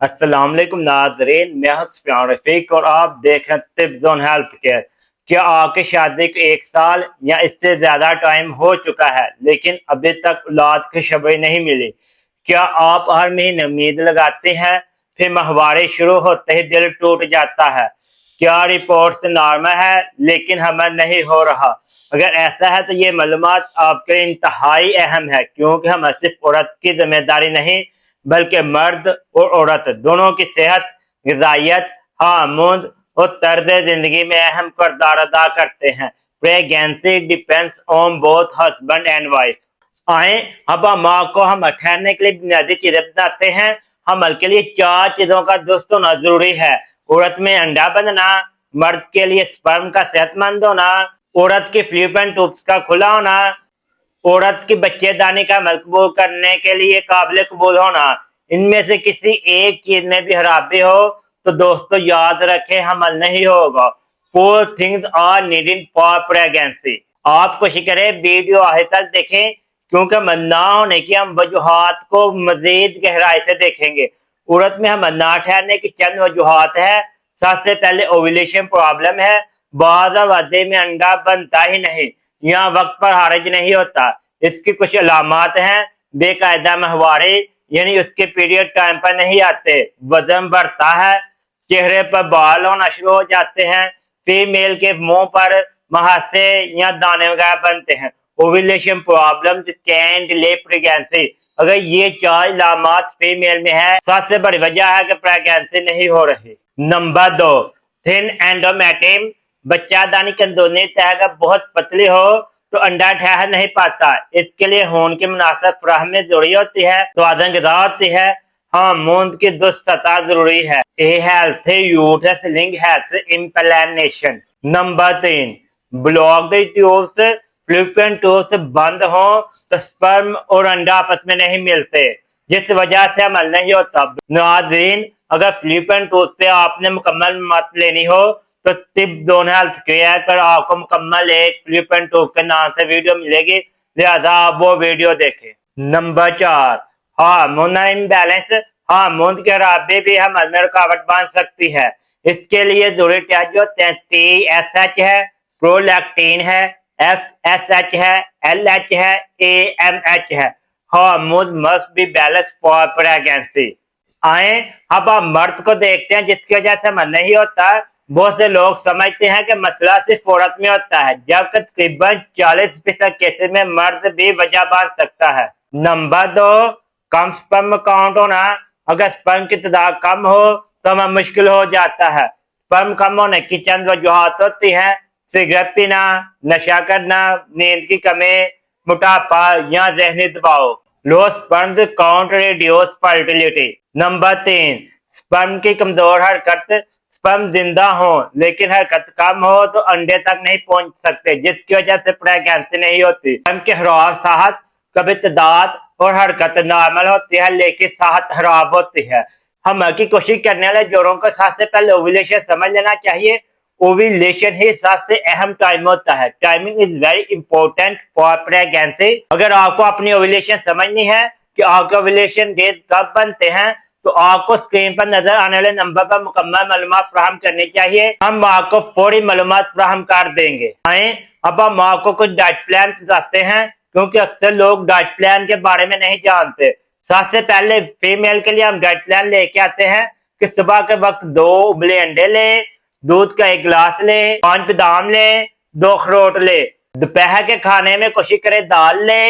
अस्सलाम वालेकुम नाज़रीन, मैं हूं सुफियान रफीक और आप देख रहे हैं टिप्स ऑन हेल्थ केयर। क्या आपकी शादी को 1 साल या इससे ज्यादा टाइम हो चुका है लेकिन अभी तक औलाद की खुशखबरी नहीं मिली? क्या आप हर महीने उम्मीद लगाते हैं फिर माहवारी शुरू होते ही दिल टूट जाता है? क्या रिपोर्ट से नॉर्मल है लेकिन हमल नहीं हो रहा? अगर ऐसा है तो ये मालूमात आपके लिए इंतहाई अहम है, क्योंकि हम सिर्फ औरत की जिम्मेदारी नहीं बल्कि मर्द और औरत दोनों की सेहत, ग़िज़ाइयत, हार्मोन और तर्ज जिंदगी में अहम किरदार अदा करते हैं। Pregnancy depends on both husband and wife. आए अब माँ को हम ठहरने के लिए बुनियादी चीजें बताते हैं। हमल के लिए 4 चीजों का दुरुस्त होना जरूरी है। औरत में अंडा बनना, मर्द के लिए स्पर्म का सेहतमंद होना, औरत की फ्लूपियन ट्यूब्स का खुला होना, औरत की बच्चेदानी का अमल कबूल करने के लिए काबिल कबूल होना। इनमें से किसी एक चीज में भी खराबी हो तो दोस्तों याद रखें, हमल नहीं होगा। 4 things are needed for pregnancy. आप कोशिश करें वीडियो आखिर तक देखें, क्योंकि हमल ना होने की हम वजूहात को मजीद गहराई से देखेंगे। औरत में हमल ना ठहरने की चंद वजूहात है। सबसे पहले ओव्यूलेशन प्रॉब्लम है। बाद वादे में अंडा बनता ही नहीं, यहाँ वक्त पर हारिज नहीं होता। इसकी कुछ अलामत हैं। बेकायदा माहवारी यानी उसके पीरियड टाइम पर नहीं आते, वजन बढ़ता है, चेहरे पर बाल होना शुरू हो जाते हैं, फीमेल के मुंह पर महासे या दाने वगैरह बनते हैं। Ovulation problem can delay pregnancy. अगर ये 4 अलामत फीमेल में है, सबसे बड़ी वजह है कि प्रेगनेंसी नहीं हो रही। Number 2, thin endometrium. बच्चादानी की अंदरूनी तह का बहुत पतली हो तो अंडा ठहर नहीं पाता। इसके लिए खून की मुनासिब फराहमी जरूरी होती है, तवाज़ुन ग़िज़ा होती है, हार्मोन की दुरुस्त सतह जरूरी है। A healthy uterus link health implantation. Number 3, block the tubes. Fallopian tubes बंद हो तो स्पर्म और अंडा आपस में नहीं मिलते, जिस वजह से अमल नहीं होता। नाज़रीन, अगर फ्लूपियन ट्यूब्स पे आपने मुकम्मल मत लेनी हो तो टिप्स ऑन हेल्थ केयर पर आपको मुकम्मल एक फ्लूपियन ट्यूब के नाम से वीडियो मिलेगी, लिहाजा आप वो वीडियो देखें। Number 4, hormonal imbalance. हार्मोन की खराबी भी हमल में रुकावट बन सकती है। इसके लिए जरूरी टेस्ट जो TSH है, प्रोलैक्टिन है, FSH है, LH है, AMH है। Hormone must be balance for pregnancy. आए अब आप मर्द को देखते हैं, जिसकी वजह से अमल नहीं होता। बहुत से लोग समझते हैं कि मसला सिर्फ औरत में होता है, जबकि तकरीबन 40% केसेस में मर्द भी वजह बन सकता है। नंबर 2, कम स्पर्म काउंट होना। अगर स्पर्म की तादाद कम हो तो हमें मुश्किल हो जाता है। स्पर्म कम होने की चंद वजूहात होती हैं: सिगरेट पीना, नशा करना, नींद की कमी, मोटापा या ज़हनी दबाव। Low sperm count reduce fertility. Number 3, sperm की कमजोर हरकत। स्पर्म जिंदा हो लेकिन हरकत कम हो तो अंडे तक नहीं पहुंच सकते, जिसकी वजह से प्रेगनेंसी नहीं होती। स्पर्म की खराब साहत। कभी तादाद और हरकत नॉर्मल होती है लेकिन साहत खराब होती है। हम की कोशिश करने वाले जोड़ों को सबसे पहले ओव्यूलेशन समझ लेना चाहिए। ओव्यूलेशन ही सबसे अहम टाइम होता है। Timing is very important for pregnancy. अगर आपको अपनी ओव्यूलेशन समझनी है कि आपके ओव्यूलेशन डेज कब बनते हैं, तो आपको स्क्रीन पर नजर आने वाले नंबर पर मुकम्मल मालूमात फराहम करनी चाहिए। हम आपको फौरी मालूमात फराहम कर देंगे। आए अब हम आपको कुछ डाइट प्लान बताते हैं, क्योंकि अक्सर लोग डाइट प्लान के बारे में नहीं जानते। सबसे पहले फीमेल के लिए हम डाइट प्लान लेके आते हैं कि सुबह के वक्त 2 उबले अंडे ले, दूध का 1 गिलास ले, 5 बादाम ले, 2 अखरोट ले। दोपहर के खाने में कोशिश करें दाल ले,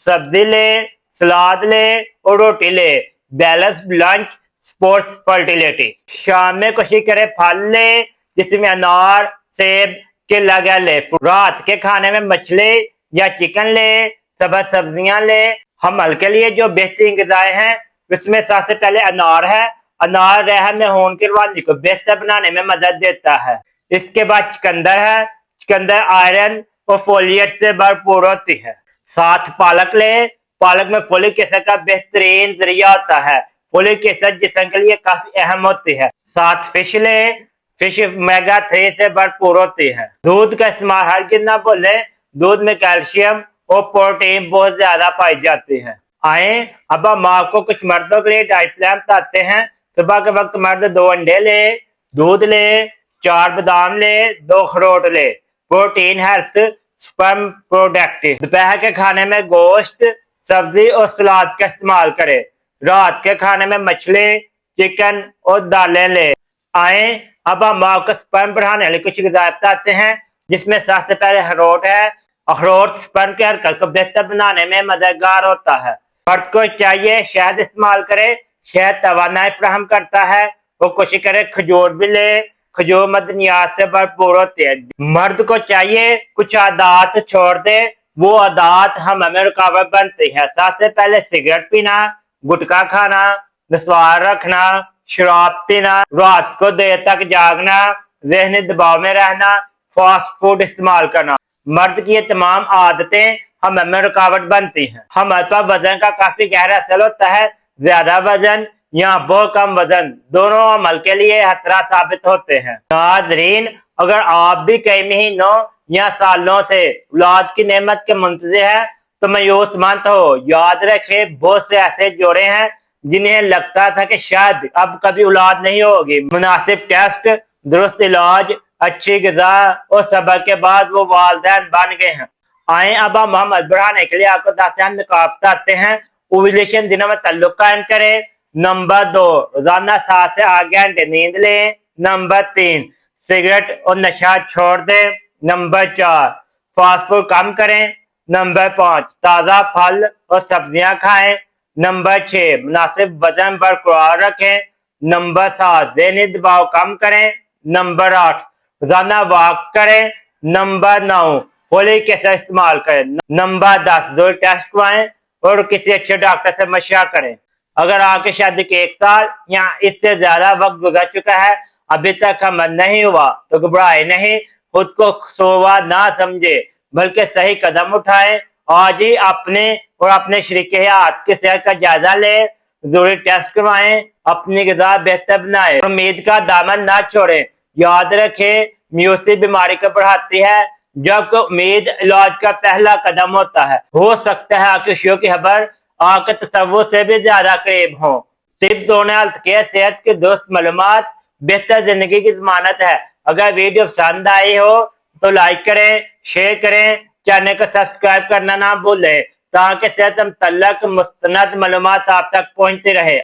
सब्जी ले, सलाद ले और रोटी ले। Balance lunch sports fertility. शाम में कोशिश करें फल ले, जिसमें अनार, सेब, केला ले। रात के खाने में मछली या चिकन ले, सब्ज सब्जियां ले। हमल के लिए जो बेहतरीन ग़िज़ाएं हैं उसमें सबसे पहले अनार है। अनार रहम में खून की रवानी को बेहतर बनाने में मदद देता है। इसके बाद चुकंदर है। चुकंदर आयरन और फोलिएट से भरपूर होती है। साथ पालक ले। पालक में फोलिक एसिड का बेहतरीन जरिया होता है। फोलिक एसिड जिस्म के लिए काफी अहम होती है। साथ फिश ले। फिश ओमेगा 3 से भरपूर होती है। दूध का इस्तेमाल हरगिज़ ना भूलें। दूध में कैल्शियम और प्रोटीन बहुत ज्यादा पाई जाती है। आए अब हम आपको कुछ मर्दों के लिए डाइट प्लान बताते हैं। صبح کے وقت مرد 2 انڈے لے، دودھ لے، 4 بادام لے، 2 اخروٹ لے۔ Protein health sperm product. دوپہر کے کھانے میں گوشت، سبزی اور سلاد کا استعمال کرے۔ رات کے کھانے میں مچھلی، چکن اور دالیں لے۔ آئیں اب ہم آپ کو سپرم بڑھانے والے کچھ غذائیں بتاتے ہیں، جس میں سب سے پہلے اخروٹ ہے۔ اخروٹ سپرم کی حرکت کو بہتر بنانے میں مددگار ہوتا ہے۔ فرد کو چاہیے شہد استعمال کرے، شہد توانائی فراہم کرتا ہے۔ وہ کوشش کرے کھجور بھی لے، کھجور معدنیات سے بھرپور ہوتے ہیں۔ مرد کو چاہیے کچھ عادات چھوڑ دے، وہ عادات ہم میں رکاوٹ بنتی ہے۔ سب سے پہلے سگریٹ پینا، گٹکا کھانا، نسوار رکھنا، شراب پینا، رات کو دیر تک جاگنا، ذہنی دباؤ میں رہنا، فاسٹ فوڈ استعمال کرنا۔ مرد کی یہ تمام عادتیں ہم میں رکاوٹ بنتی ہیں۔ ہمارے پاس وزن کا کافی گہرا اثر ہوتا ہے۔ زیادہ وزن یا بہت کم وزن دونوں عمل کے لیے خطرہ ثابت ہوتے ہیں۔ ناظرین، اگر آپ بھی کئی مہینوں یا سالوں سے اولاد کی نعمت کے منتظر ہیں تو مایوس مت ہو۔ یاد رکھیں، بہت سے ایسے جوڑے ہیں جنہیں لگتا تھا کہ شاید اب کبھی اولاد نہیں ہوگی۔ مناسب ٹیسٹ، درست علاج، اچھی غذا اور صبر کے بعد وہ والدین بن گئے ہیں۔ آئیں اب ہم عمل بڑھانے کے لیے آپ کو 10 اہم نکات بتاتے ہیں۔ اوویلیشن دنوں میں تعلق قائم کریں۔ نمبر 2، روزانہ 7 سے 8 گھنٹے نیند لیں۔ نمبر 3، سگریٹ اور نشہ چھوڑ دیں۔ نمبر 4، فاسٹ فوڈ کم کریں۔ نمبر 5، تازہ پھل اور سبزیاں کھائیں۔ نمبر 6، مناسب وزن برقرار رکھیں۔ نمبر 7، ذہنی دباؤ کم کریں۔ نمبر 8، روزانہ واک کریں۔ نمبر 9، فولیک ایسڈ استعمال کریں۔ نمبر 10، ضروری ٹیسٹ کروائیں اور کسی اچھے ڈاکٹر سے مشورہ کریں۔ اگر آپ کی شادی کے 1 سال یا اس سے زیادہ وقت گزر چکا ہے، ابھی تک حمل نہیں ہوا، تو گھبرائے نہیں، خود کو قصوروار نہ سمجھے، بلکہ صحیح قدم اٹھائیں۔ آج ہی اپنے اور اپنے شریک حیات کی صحت کا جائزہ لیں، ضروری ٹیسٹ کروائیں، اپنی غذا بہتر بنائیں، امید کا دامن نہ چھوڑیں۔ یاد رکھیں، میوسی بیماری کو بڑھاتی ہے، جبکہ امید علاج کا پہلا قدم ہوتا ہے۔ ہو سکتا ہے آپ کی خوشیوں کی خبر آپ کے تصور سے بھی زیادہ قریب ہوں۔ طب دونوں ہیلتھ کیئر، صحت کی درست معلومات بہتر زندگی کی ضمانت ہے۔ اگر ویڈیو پسند آئی ہو تو لائک کریں، شیئر کریں، چینل کو سبسکرائب کرنا نہ بھولیں تاکہ صحت متعلق مستند معلومات آپ تک پہنچتی رہے۔